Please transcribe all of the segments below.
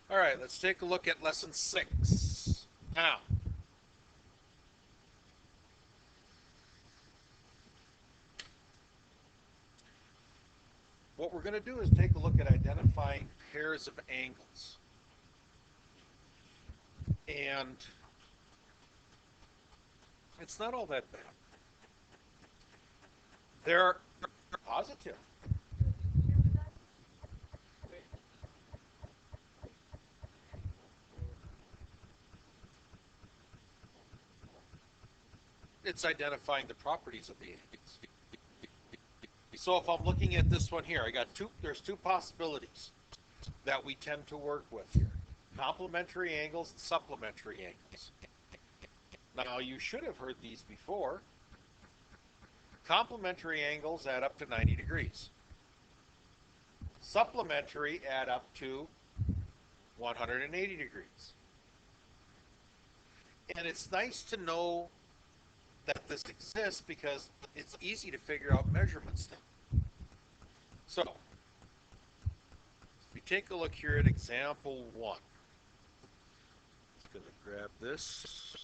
All right, let's take a look at lesson 6. Now, what we're going to do is take a look at identifying pairs of angles. And it's not all that bad. They're positive. It's identifying the properties of the angles. So if I'm looking at this one here, there's two possibilities that we tend to work with here. Complementary angles and supplementary angles. Now, you should have heard these before. Complementary angles add up to 90 degrees. Supplementary add up to 180 degrees. And it's nice to know that this exists because it's easy to figure out measurements now. So, if we take a look here at example 1, I'm going to grab this.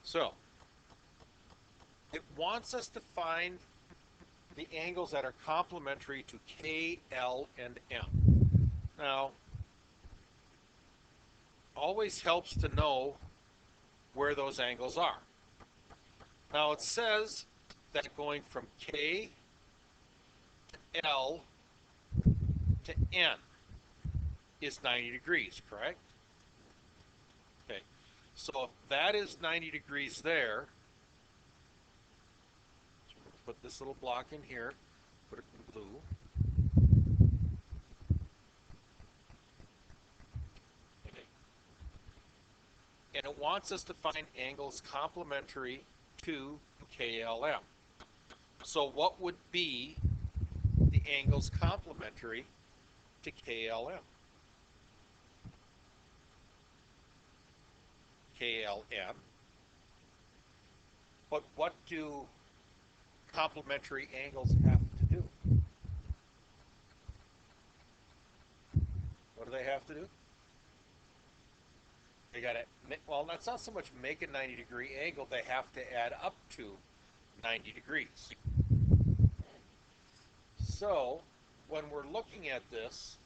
So, it wants us to find the angles that are complementary to K, L, and M. Now, always helps to know where those angles are. Now, it says that going from K to L to N is 90 degrees, correct? Okay, so if that is 90 degrees there, put this little block in here, put it in blue. Okay. And it wants us to find angles complementary to KLM. So what would be the angles complementary to KLM? KLM. But what do complementary angles have to do? What do they have to do? They got to, well, that's not so much make a 90-degree angle, they have to add up to 90 degrees. So, when we're looking at this,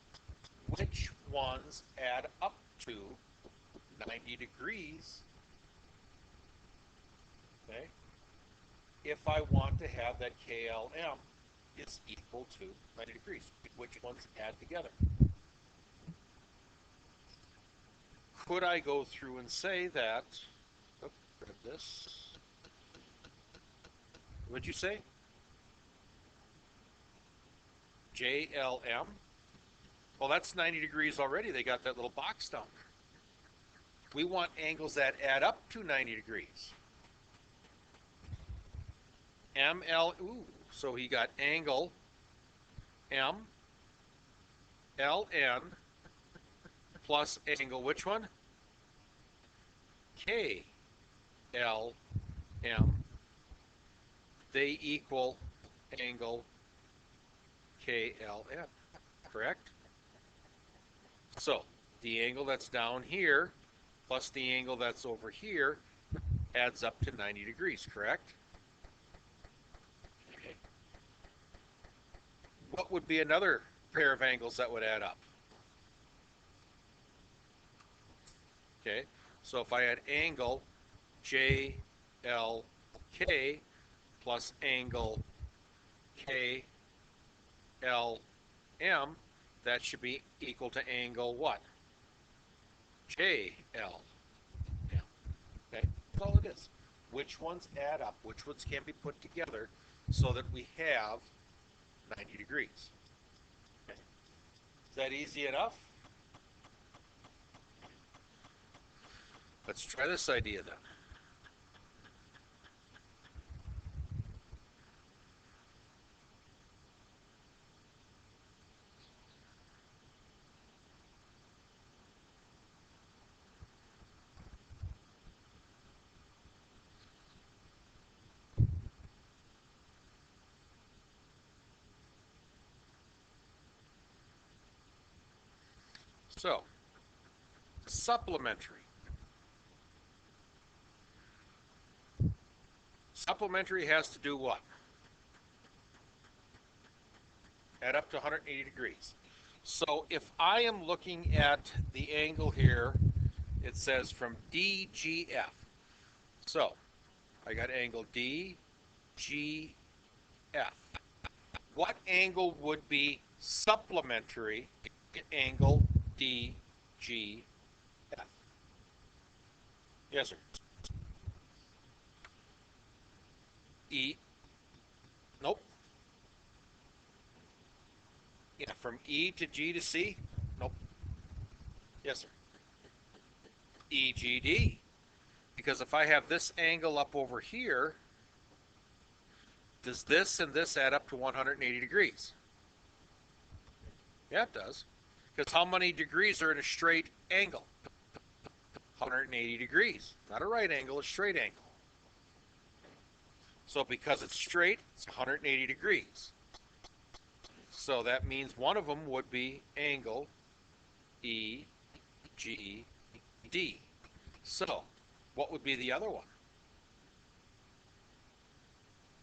which ones add up to 90 degrees? Okay, if I want to have that KLM is equal to 90 degrees, which ones add together? Could I go through and say that, grab this, what'd you say? JLM? Well, that's 90 degrees already. They got that little box down there. We want angles that add up to 90 degrees. ML, ooh, so he got angle M, LN, plus angle, which one? K, L, M. They equal angle KLM, correct? So, the angle that's down here plus the angle that's over here adds up to 90 degrees, correct? Okay. What would be another pair of angles that would add up? Okay, so if I had angle JLK plus angle KLM, that should be equal to angle what? JL. Yeah. Okay, that's all it is. Which ones add up? Which ones can be put together so that we have 90 degrees? Okay. Is that easy enough? Let's try this idea then. So, supplementary. Supplementary has to do what? Add up to 180 degrees. So if I am looking at the angle here, it says from DGF. So I got angle DGF. What angle would be supplementary to angle DGF? Yes, sir. E. Nope. Yeah, from E to G to C? Nope. Yes, sir. EGD. Because if I have this angle up over here, does this and this add up to 180 degrees? Yeah, it does. Because how many degrees are in a straight angle? 180 degrees. Not a right angle, a straight angle. So because it's straight, it's 180 degrees. So that means one of them would be angle EGD. So what would be the other one?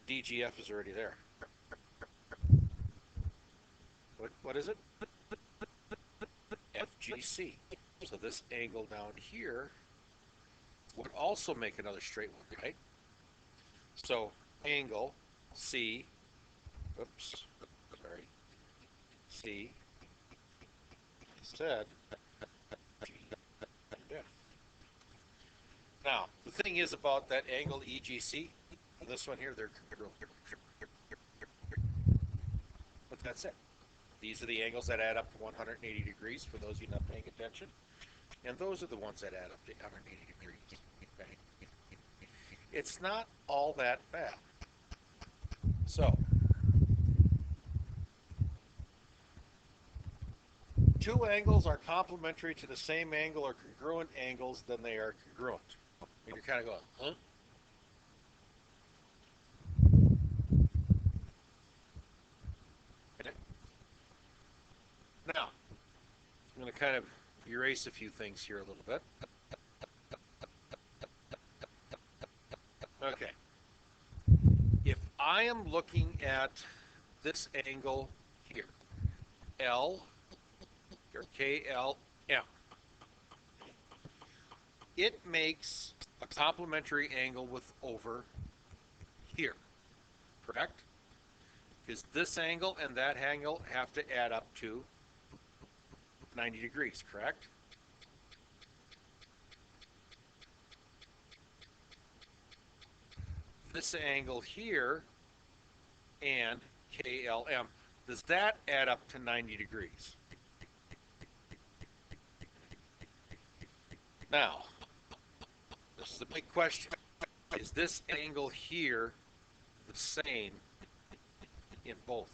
DGF is already there. What is it? FGC. So this angle down here would also make another straight one, right? So angle C, oops, sorry, C instead F. Now, the thing is about that angle EGC, this one here, they're congruent. But that's it. These are the angles that add up to 180 degrees for those of you not paying attention. And those are the ones that add up to 180 degrees. Okay? It's not all that bad. So, two angles are complementary to the same angle or congruent angles, then they are congruent. And you're kind of going, huh? Now, I'm going to kind of erase a few things here a little bit. Okay. If I am looking at this angle here, L or KLM, it makes a complementary angle with over here, correct? Because this angle and that angle have to add up to 90 degrees, correct? This angle here and KLM, does that add up to 90 degrees? Now, this is the big question. Is this angle here the same in both?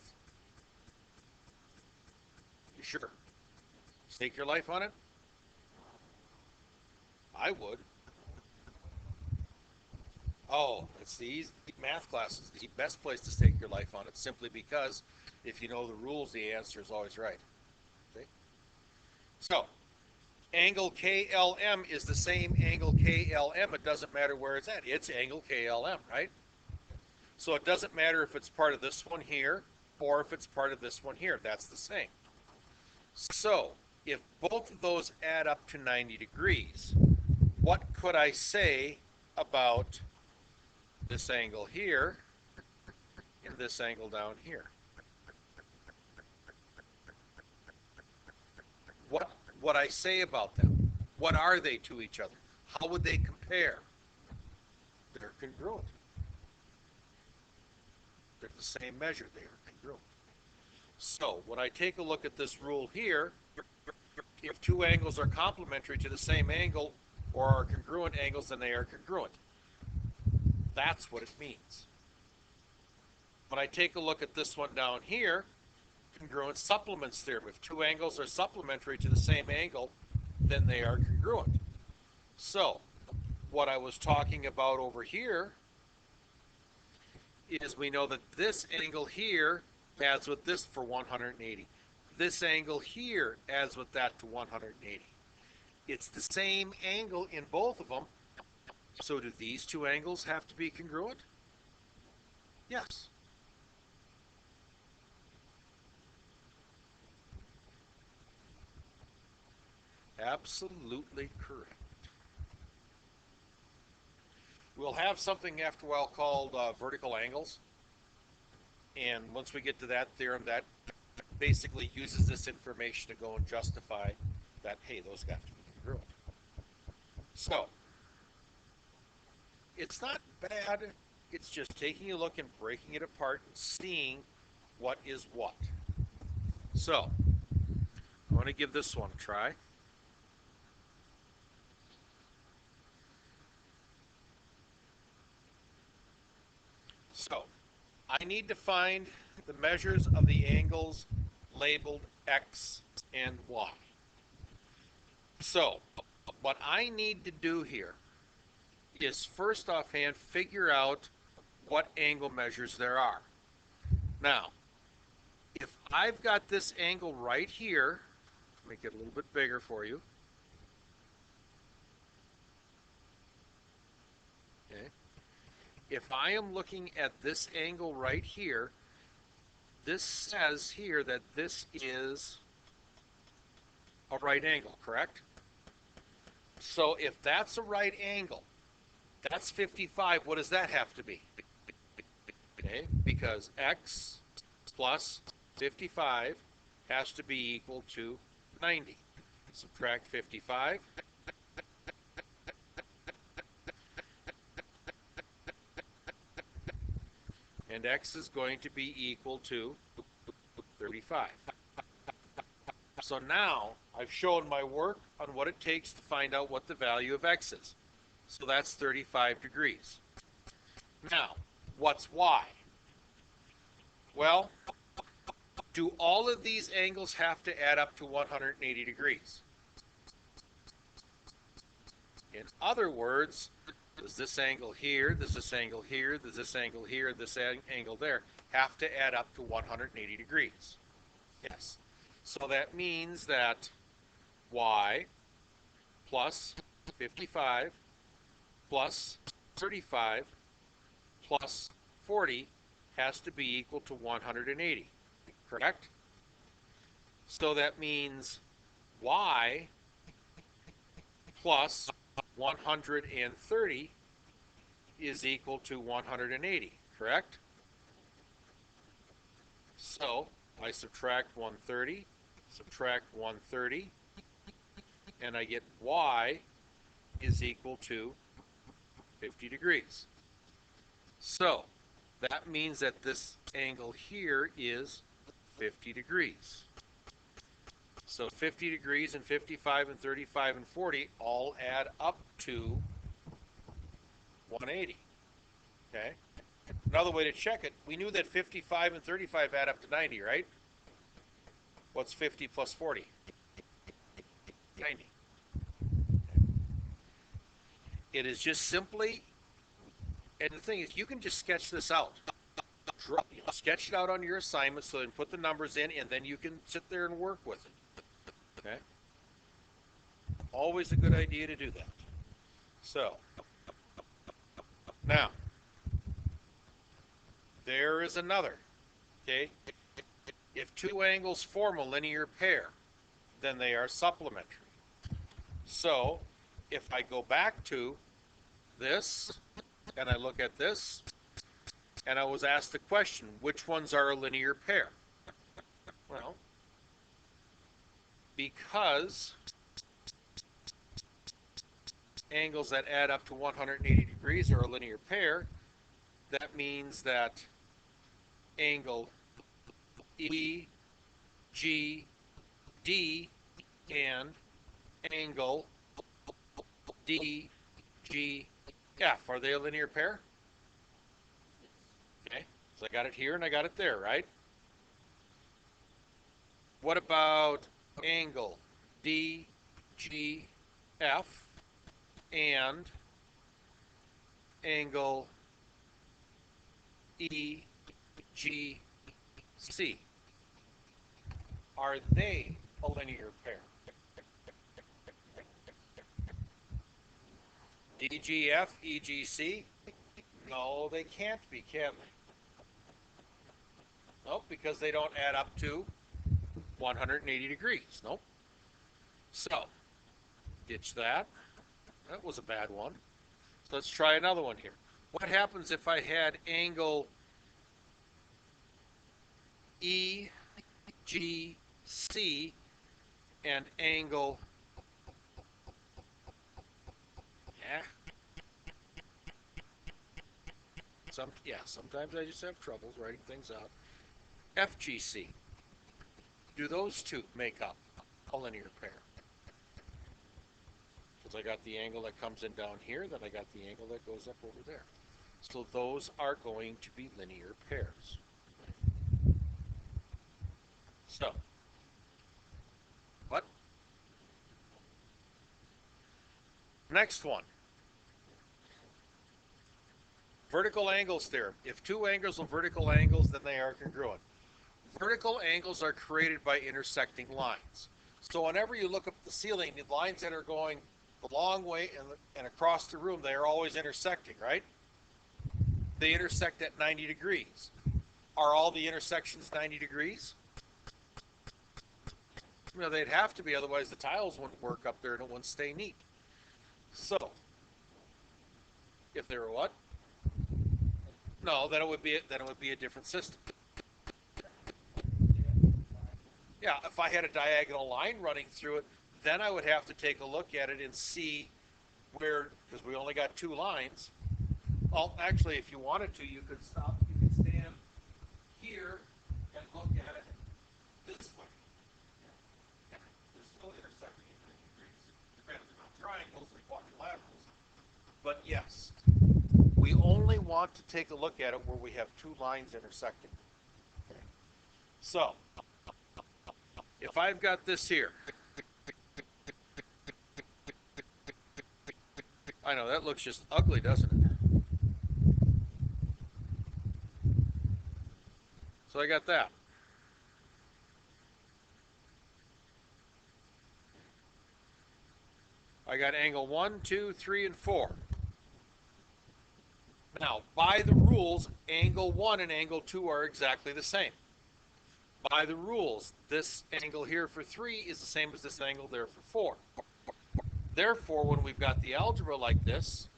You sure? Stake your life on it? I would. Oh, it's the easy math class is the best place to stake your life on it, simply because if you know the rules, the answer is always right. Okay? So, angle KLM is the same angle KLM. It doesn't matter where it's at. It's angle KLM, right? So it doesn't matter if it's part of this one here or if it's part of this one here. That's the same. So if both of those add up to 90 degrees, what could I say about this angle here and this angle down here? What would I say about them? What are they to each other? How would they compare? They're congruent. They're the same measure. They are congruent. So when I take a look at this rule here, if two angles are complementary to the same angle or are congruent angles, then they are congruent. That's what it means. When I take a look at this one down here, congruent supplements theorem. If two angles are supplementary to the same angle, then they are congruent. So, what I was talking about over here is we know that this angle here adds with this for 180. this angle here adds with that to 180. It's the same angle in both of them. So do these two angles have to be congruent? Yes. Absolutely correct. We'll have something after a while called vertical angles. And once we get to that theorem, that basically uses this information to go and justify that, hey, those have to be congruent. So, it's not bad. It's just taking a look and breaking it apart and seeing what is what. So, I want to give this one a try. So, I need to find the measures of the angles labeled X and Y. So, what I need to do here is first offhand figure out what angle measures there are. Now, if I've got this angle right here, make it a little bit bigger for you. Okay. If I am looking at this angle right here, this says here that this is a right angle, correct? So if that's a right angle, that's 55. What does that have to be? Okay, because X plus 55 has to be equal to 90. Subtract 55. And X is going to be equal to 35. So now I've shown my work on what it takes to find out what the value of X is. So that's 35 degrees. Now, what's Y? Well, do all of these angles have to add up to 180 degrees? In other words, does this angle here, does this angle here, does this angle here, this angle there have to add up to 180 degrees? Yes. So that means that Y plus 55 plus 35 plus 40 has to be equal to 180, correct? So that means Y plus 130 is equal to 180, correct? So I subtract 130, subtract 130, and I get Y is equal to 50 degrees. So that means that this angle here is 50 degrees. So 50 degrees and 55 and 35 and 40 all add up to 180. Okay? Another way to check it, we knew that 55 and 35 add up to 90, right? What's 50 plus 40? 90. It is just simply, and the thing is, you can just sketch this out. Sketch it out on your assignment so then put the numbers in, and then you can sit there and work with it. Okay? Always a good idea to do that. So, now, there is another. Okay? If two angles form a linear pair, then they are supplementary. So, if I go back to this, and I look at this, and I was asked the question, which ones are a linear pair? Well, because angles that add up to 180 degrees are a linear pair, that means that angle E, G, D, and angle D, G, F, are they a linear pair? Okay, so I got it here and I got it there, right? What about angle D, G, F, and angle E, G, C? are they a linear pair? DGF, EGC? No, they can't be, can they? Nope, because they don't add up to 180 degrees. Nope. So, ditch that. That was a bad one. So let's try another one here. What happens if I had angle EGC and angle, yeah, sometimes I just have troubles writing things out. FGC. Do those two make up a linear pair? Because I got the angle that comes in down here, then I got the angle that goes up over there. So those are going to be linear pairs. So, what? Next one. Vertical angles theorem. If two angles are vertical angles, then they are congruent. Vertical angles are created by intersecting lines. So whenever you look up the ceiling, the lines that are going the long way and across the room, they are always intersecting, right? They intersect at 90 degrees. Are all the intersections 90 degrees? You know, they'd have to be, otherwise the tiles wouldn't work up there and it wouldn't stay neat. So, if they were what? No, then it would be a different system. Yeah, if I had a diagonal line running through it, then I would have to take a look at it and see where, because we only got two lines. Well, actually, if you wanted to, you could stop, you could stand here and look at it this way. Yeah, they're still intersecting at 90 degrees. Granted, they're not triangles, they're quadrilaterals. But yes, we only want to take a look at it where we have two lines intersecting. Okay. So, if I've got this here, I know that looks just ugly, doesn't it? So I got that. I got angle 1, 2, 3, and 4. Now, by the rules, angle 1 and angle 2 are exactly the same. By the rules, this angle here for 3 is the same as this angle there for 4. Therefore, when we've got the algebra like this,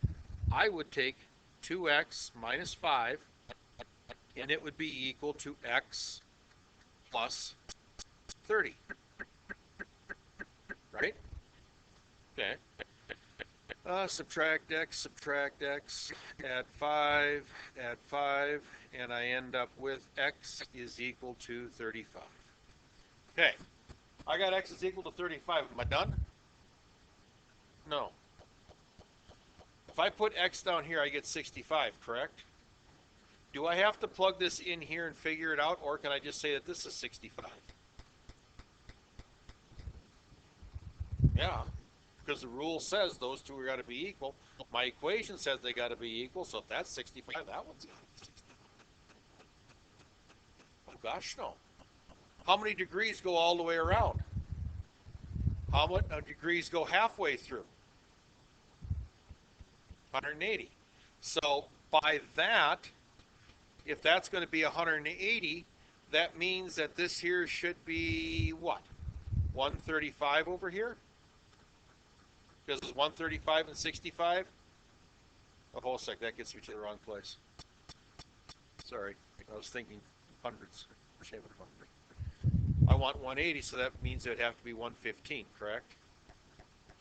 I would take 2x minus 5, and it would be equal to x plus 30. Right? Okay. Subtract x, add 5, and I end up with x is equal to 35. Okay, I got x is equal to 35. Am I done? No. If I put x down here, I get 65, correct? Do I have to plug this in here and figure it out, or can I just say that this is 65? Yeah, because the rule says those two are got to be equal. My equation says they got to be equal, so if that's 65, that one's got to be 65. Oh gosh, no. How many degrees go all the way around? How many degrees go halfway through? 180. So by that, if that's going to be 180, that means that this here should be what? 135 over here? Because it's 135 and 65? Oh, hold a sec, that gets me to the wrong place. Sorry, I was thinking hundreds. I want 180, so that means it would have to be 115, correct?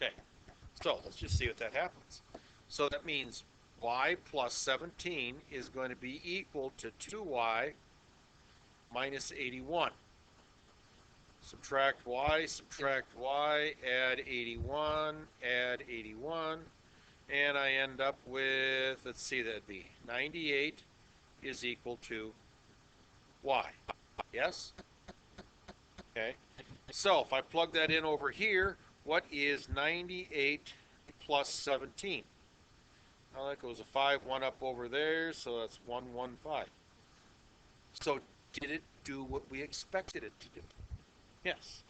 Okay, so let's just see what that happens. So that means y plus 17 is going to be equal to 2y minus 81. Subtract y, add 81, and I end up with, let's see, that'd be 98 is equal to y. Yes? Okay. So if I plug that in over here, what is 98 plus 17? Well, that goes a 5, 1 up over there, so that's 115. So did it do what we expected it to do? Yes.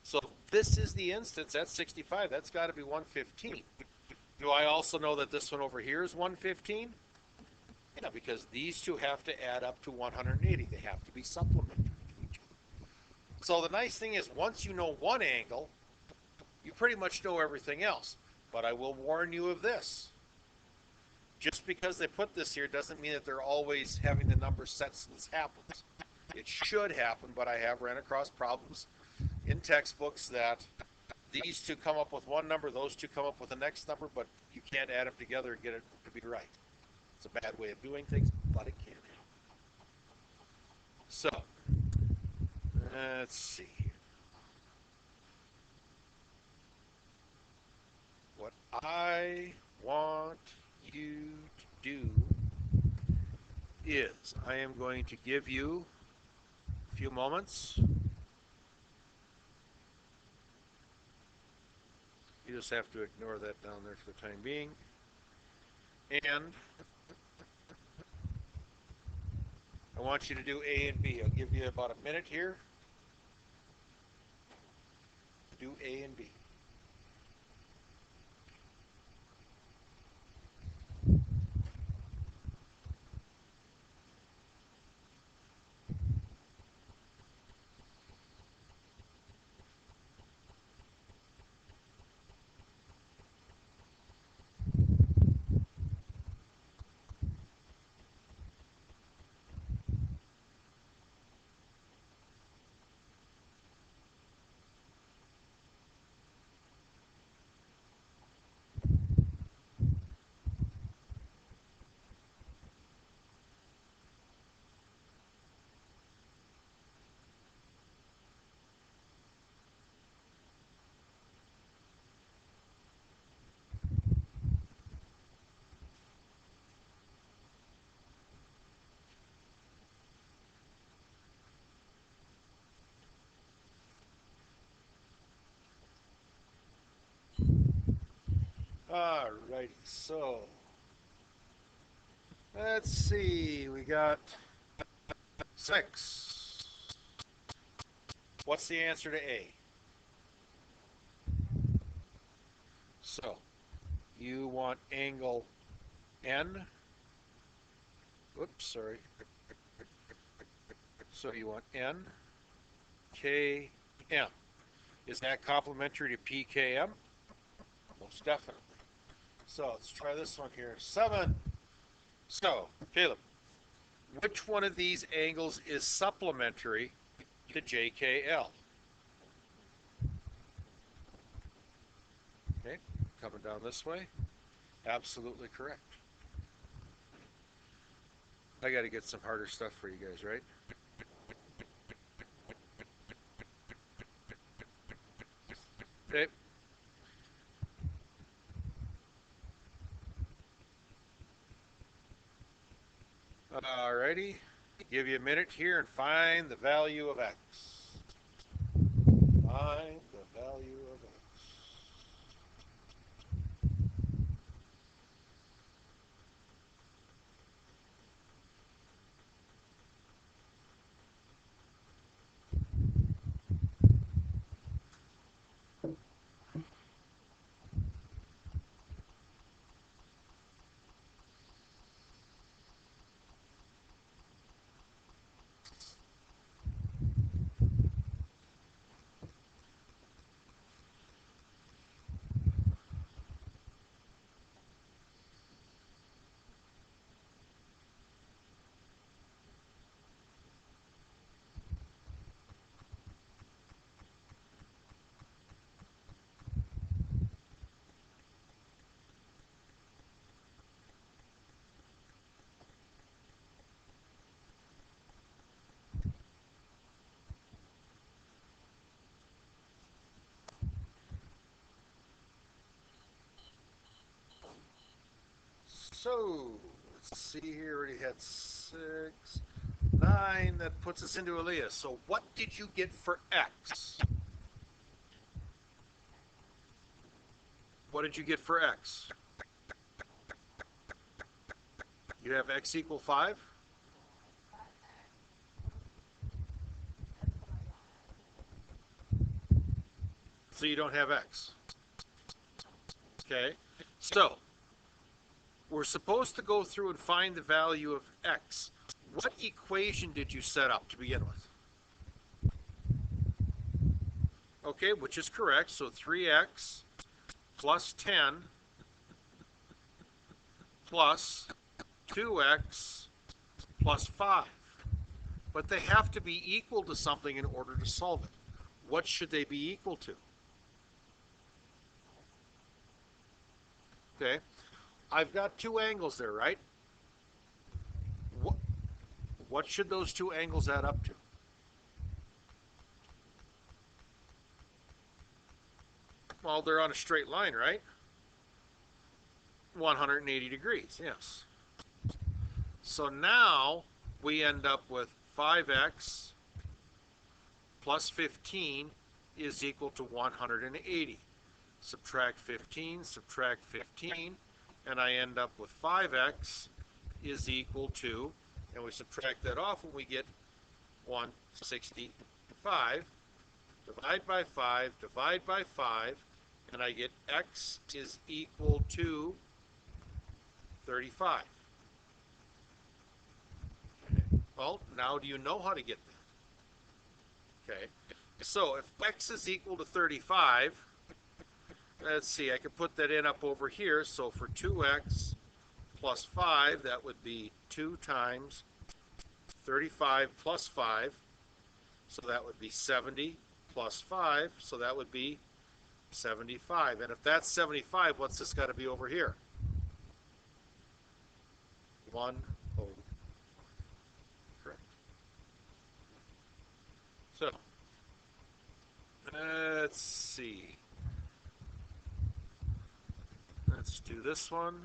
So this is the instance, that's 65, that's got to be 115. Do I also know that this one over here is 115? Yeah, because these two have to add up to 180. They have to be supplementary to each other. So the nice thing is once you know one angle, you pretty much know everything else. But I will warn you of this. Just because they put this here doesn't mean that they're always having the number set so this happens. It should happen, but I have ran across problems in textbooks that these two come up with one number, those two come up with the next number, but you can't add them together and get it to be right. It's a bad way of doing things, but it can happen. So, let's see here. What I want you to do is I am going to give you a few moments. You just have to ignore that down there for the time being. And I want you to do A and B. I'll give you about a minute here to do A and B. All righty, so let's see. We got 6. What's the answer to A? So you want angle N. Oops, sorry. So you want N, K, M. Is that complementary to PKM? Most definitely. So let's try this one here. 7. So, Caleb, which one of these angles is supplementary to JKL? Okay, coming down this way. Absolutely correct. I got to get some harder stuff for you guys, right? Okay. Alrighty. Give you a minute here and find the value of x. Find the value of x. So, let's see here. Already had 6, 9. That puts us into Elias. So, what did you get for x? What did you get for x? You have x equal 5? So you don't have x. Okay? So, we're supposed to go through and find the value of x. What equation did you set up to begin with? Okay, which is correct. So 3x plus 10 plus 2x plus 5. But they have to be equal to something in order to solve it. What should they be equal to? Okay, I've got two angles there, right? What, what should those two angles add up to? Well, they're on a straight line, right? 180 degrees, yes. So now we end up with 5x plus 15 is equal to 180. Subtract 15, subtract 15, and I end up with 5x is equal to, and we subtract that off and we get 165. Divide by 5, divide by 5, and I get x is equal to 35. Well, now do you know how to get that? Okay, so if x is equal to 35, let's see, I could put that in up over here. So for 2x plus 5, that would be 2 times 35 plus 5. So that would be 70 plus 5. So that would be 75. And if that's 75, what's this got to be over here? 1 over. Correct. So let's see. Let's do this one.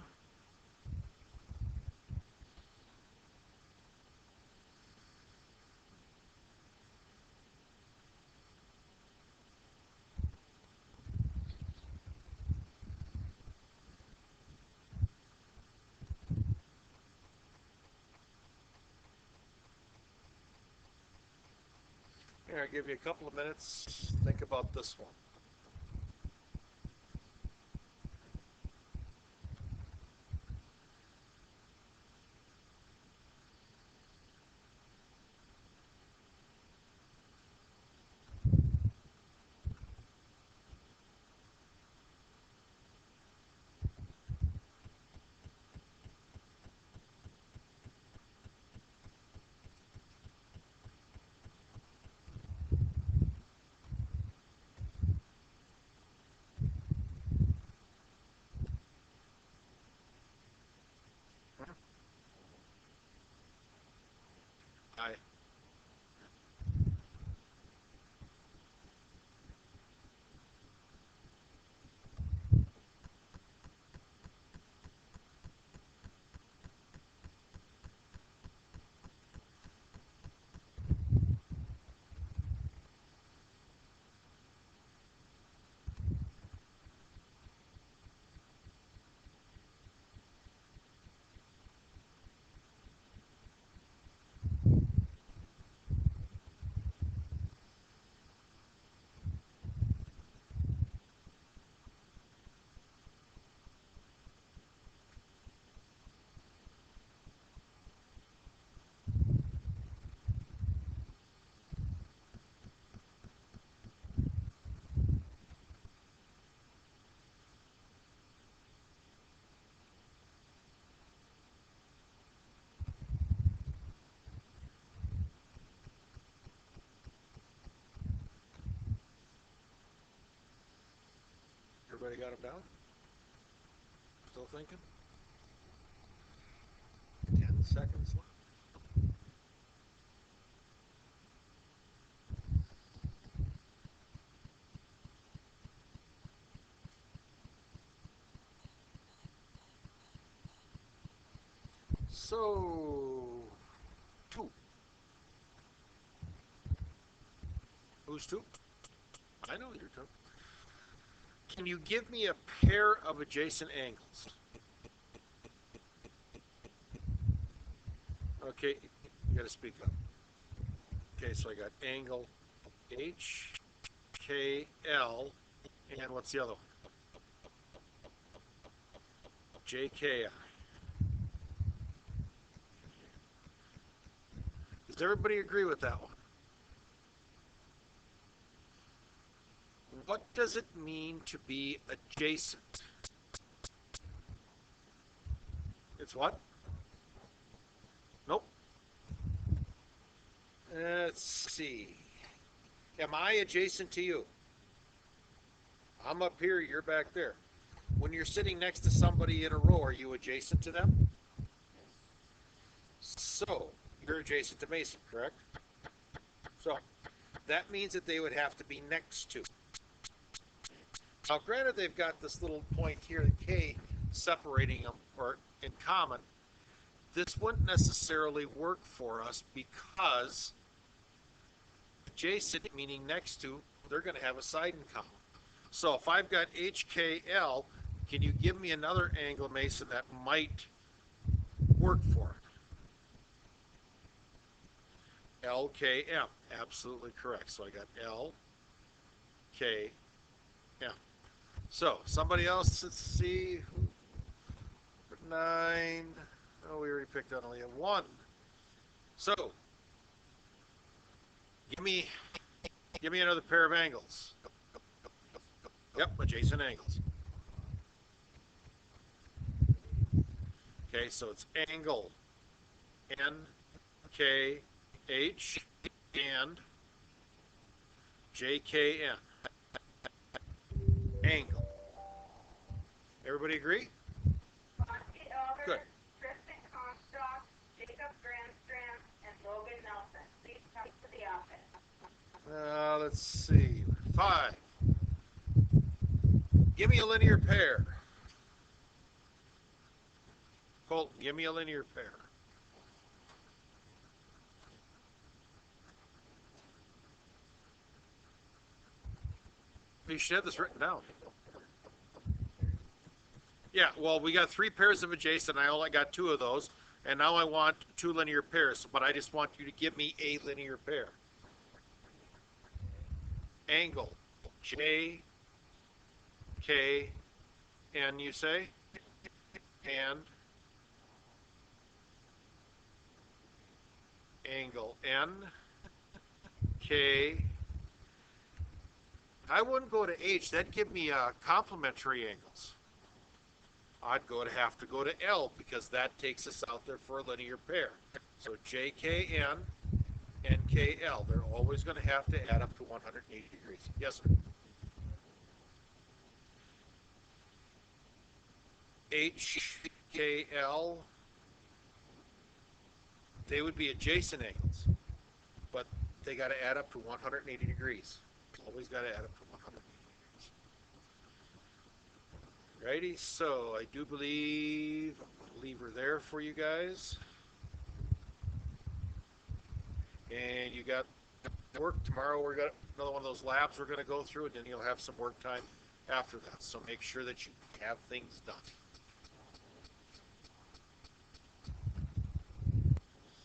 Here, I'll give you a couple of minutes. Think about this one. I Everybody got them down? Still thinking? 10 seconds left. So, 2. Who's 2? I know you're 2. Can you give me a pair of adjacent angles? Okay, you got to speak up. Okay, so I got angle HKL And what's the other one? JKI. Does everybody agree with that one? What does it mean to be adjacent? It's what? Nope. Let's see. Am I adjacent to you? I'm up here, you're back there. When you're sitting next to somebody in a row, are you adjacent to them? So, you're adjacent to Mason, correct? So, that means that they would have to be next to. Now, granted, they've got this little point here, the K, separating them, or in common. This wouldn't necessarily work for us because adjacent, meaning next to, they're going to have a side in common. So if I've got HKL, can you give me another angle, Mason, that might work for it? LKM, absolutely correct. So I got LKM. So somebody else, let's see, 9. Oh, we already picked on only a 1. So give me another pair of angles. Yep, adjacent angles. Okay, so it's angle NKH and JKN. Angle. Everybody agree? Good. Kristen Comstock, Jacob Grandstrand, and Logan Nelson. Please come to the office. Let's see. 5. Give me a linear pair. Colton, give me a linear pair. You should have this written down. Yeah, well, we got 3 pairs of adjacent. I only got 2 of those. And now I want 2 linear pairs, but I just want you to give me a linear pair. Angle. J, K, N, you say? And angle N, K. I wouldn't go to H. That'd give me complementary angles. I'd have to go to L because that takes us out there for a linear pair. So JKN, NKL. They're always going to have to add up to 180 degrees. Yes, sir. HKL, they would be adjacent angles, but they got to add up to 180 degrees. Always got to add up to 180 degrees. Righty, so I do believe we're there for you guys. And you got work tomorrow. We got another one of those labs we're going to go through, and then you'll have some work time after that. So make sure that you have things done.